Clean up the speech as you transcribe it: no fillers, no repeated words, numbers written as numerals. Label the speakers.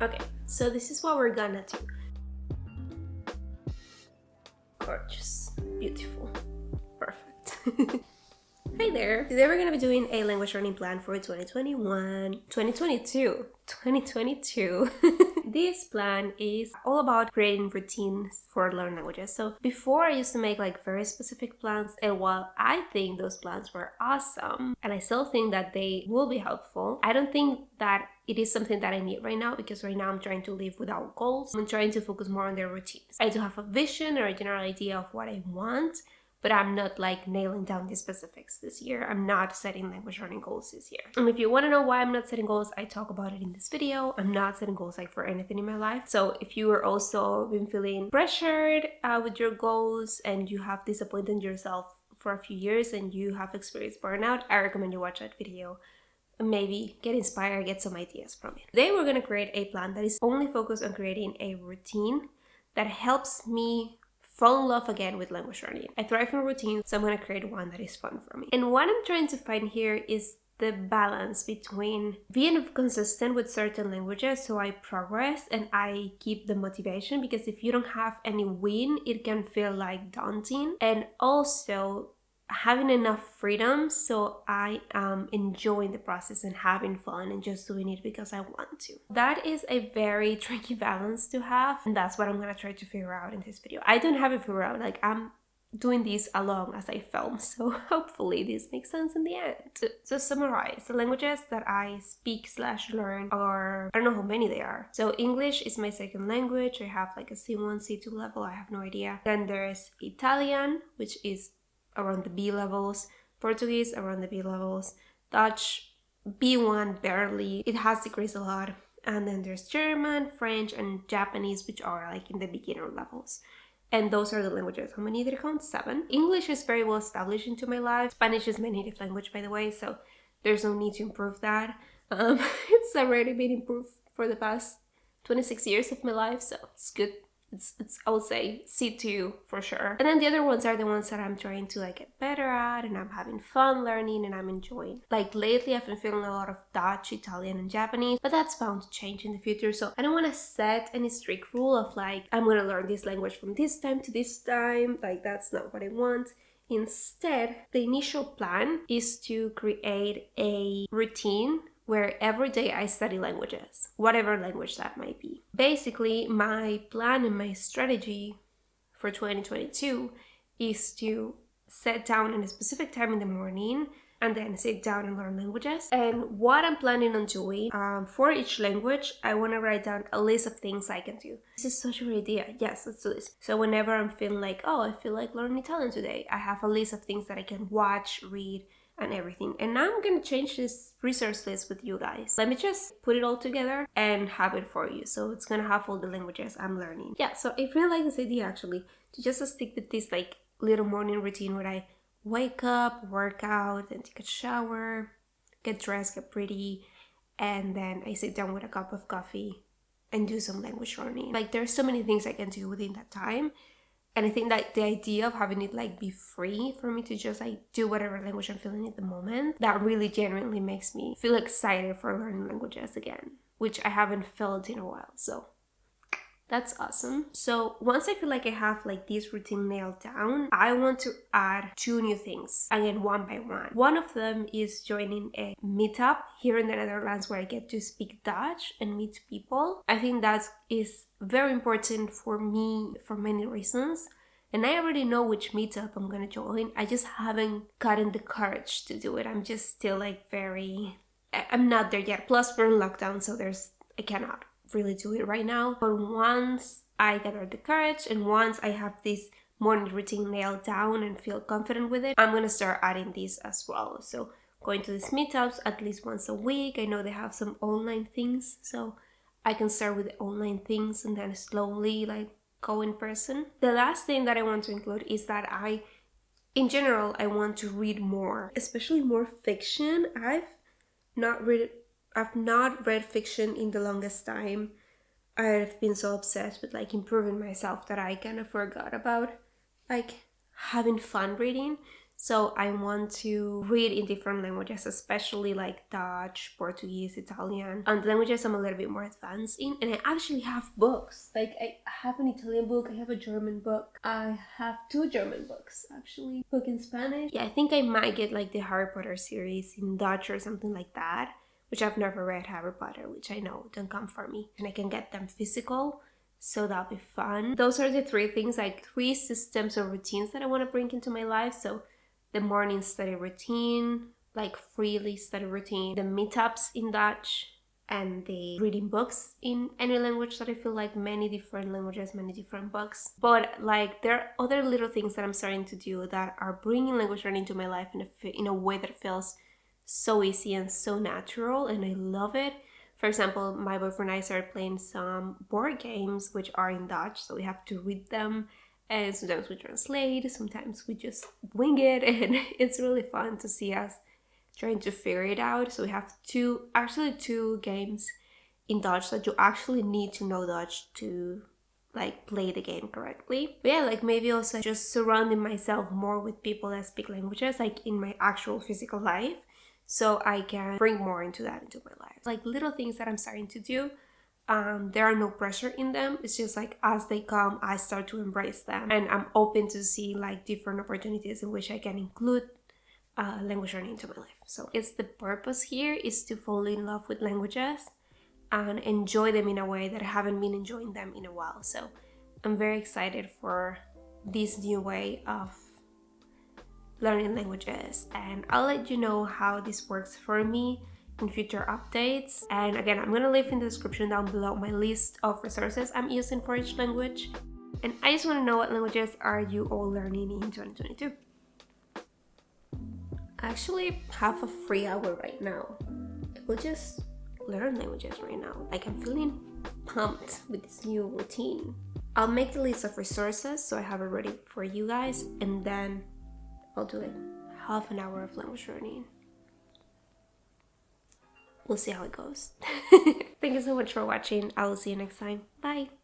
Speaker 1: Okay, so this is what we're gonna do. Gorgeous, beautiful, perfect. Hi there! Today we're gonna be doing a language learning plan for 2022. This plan is all about creating routines for learning languages. So before I used to make like very specific plans, and while I think those plans were awesome, and I still think that they will be helpful, I don't think that it is something that I need right now, because right now I'm trying to live without goals. I'm trying to focus more on their routines. I do have a vision or a general idea of what I want, but I'm not like nailing down the specifics this year. I'm not setting language learning goals this year. And if you want to know why I'm not setting goals, I talk about it in this video. I'm not setting goals like for anything in my life. So if you are also been feeling pressured with your goals and you have disappointed yourself for a few years and you have experienced burnout, I recommend you watch that video. Maybe get inspired, get some ideas from it. Today we're going to create a plan that is only focused on creating a routine that helps me fall in love again with language learning. I thrive in routines, so I'm going to create one that is fun for me. And what I'm trying to find here is the balance between being consistent with certain languages so I progress and I keep the motivation, because if you don't have any win, it can feel like daunting, and also having enough freedom so I am enjoying the process and having fun and just doing it because I want to. That is a very tricky balance to have, and that's what I'm gonna try to figure out in this video. I don't have it figured out, like I'm doing this along as I film, so hopefully this makes sense in the end. To summarize, the languages that I speak/learn are, I don't know how many they are. So English is my second language. I have like a C1, C2 level, I have no idea. Then there's Italian, which is around the B levels, Portuguese around the B levels, Dutch B1 barely, it has decreased a lot, and then there's German, French, and Japanese, which are like in the beginner levels. And those are the languages. How many did I count? 7. English is very well established into my life. Spanish is my native language, by the way, so there's no need to improve that. It's already been improved for the past 26 years of my life, so it's good. It's I would say C2 for sure. And then the other ones are the ones that I'm trying to like get better at, and I'm having fun learning and I'm enjoying. Like lately I've been feeling a lot of Dutch, Italian, and Japanese, but that's bound to change in the future. So I don't want to set any strict rule of like, I'm gonna learn this language from this time to this time. Like that's not what I want. Instead, the initial plan is to create a routine where every day I study languages, whatever language that might be. Basically, my plan and my strategy for 2022 is to sit down in a specific time in the morning and then sit down and learn languages. And what I'm planning on doing for each language, I want to write down a list of things I can do. This is such a great idea. Yes, let's do this. So whenever I'm feeling like, oh, I feel like learning Italian today, I have a list of things that I can watch, read, and everything. And now I'm gonna change this resource list with you guys. Let me just put it all together and have it for you. So it's gonna have all the languages I'm learning. Yeah, so I really like this idea actually, to just stick with this like little morning routine where I wake up, work out, then take a shower, get dressed, get pretty, and then I sit down with a cup of coffee and do some language learning. Like there's so many things I can do within that time. And I think that the idea of having it like be free for me to just like do whatever language I'm feeling at the moment, that really genuinely makes me feel excited for learning languages again, which I haven't felt in a while. So that's awesome. So once I feel like I have like this routine nailed down, I want to add 2 new things, again, one by one. One of them is joining a meetup here in the Netherlands where I get to speak Dutch and meet people. I think that is very important for me for many reasons. And I already know which meetup I'm gonna join. I just haven't gotten the courage to do it. I'm just still like I'm not there yet. Plus we're in lockdown, so I cannot really do it right now. But once I gather the courage and once I have this morning routine nailed down and feel confident with it, I'm gonna start adding these as well. So going to these meetups at least once a week. I know they have some online things, so I can start with the online things and then slowly like go in person. The last thing that I want to include is that in general, I want to read more, especially more fiction. I've not read fiction in the longest time. I've been so obsessed with like improving myself that I kind of forgot about like having fun reading. So I want to read in different languages, especially like Dutch, Portuguese, Italian, and languages I'm a little bit more advanced in. And I actually have books. Like I have an Italian book, I have a German book, I have 2 German books actually, book in Spanish. Yeah, I think I might get like the Harry Potter series in Dutch or something like that, which I've never read Harry Potter, which I know don't come for me. And I can get them physical. So that'll be fun. Those are the 3 things, like 3 systems or routines that I want to bring into my life. So the morning study routine, like freely study routine, the meetups in Dutch, and the reading books in any language that I feel like many different languages, many different books. But like there are other little things that I'm starting to do that are bringing language learning to my life in a way that feels so easy and so natural, and I love it. For example, my boyfriend and I started playing some board games which are in Dutch, so we have to read them. And sometimes we translate, sometimes we just wing it, and it's really fun to see us trying to figure it out. So we have two games in Dutch that you actually need to know Dutch to like play the game correctly. But yeah, like maybe also just surrounding myself more with people that speak languages, like in my actual physical life, so I can bring more into that into my life. Like little things that I'm starting to do. There are no pressure in them. It's just like as they come, I start to embrace them, and I'm open to see like different opportunities in which I can include language learning into my life. So it's the purpose here is to fall in love with languages and enjoy them in a way that I haven't been enjoying them in a while. So I'm very excited for this new way of learning languages, and I'll let you know how this works for me in future updates. And again, I'm gonna leave in the description down below my list of resources I'm using for each language. And I just want to know, what languages are you all learning in 2022? I actually have a free hour right now. We'll just learn languages right now. Like I'm feeling pumped with this new routine. I'll make the list of resources so I have it ready for you guys, and then I'll do like half an hour of language learning. We'll see how it goes. Thank you so much for watching. I will see you next time. Bye.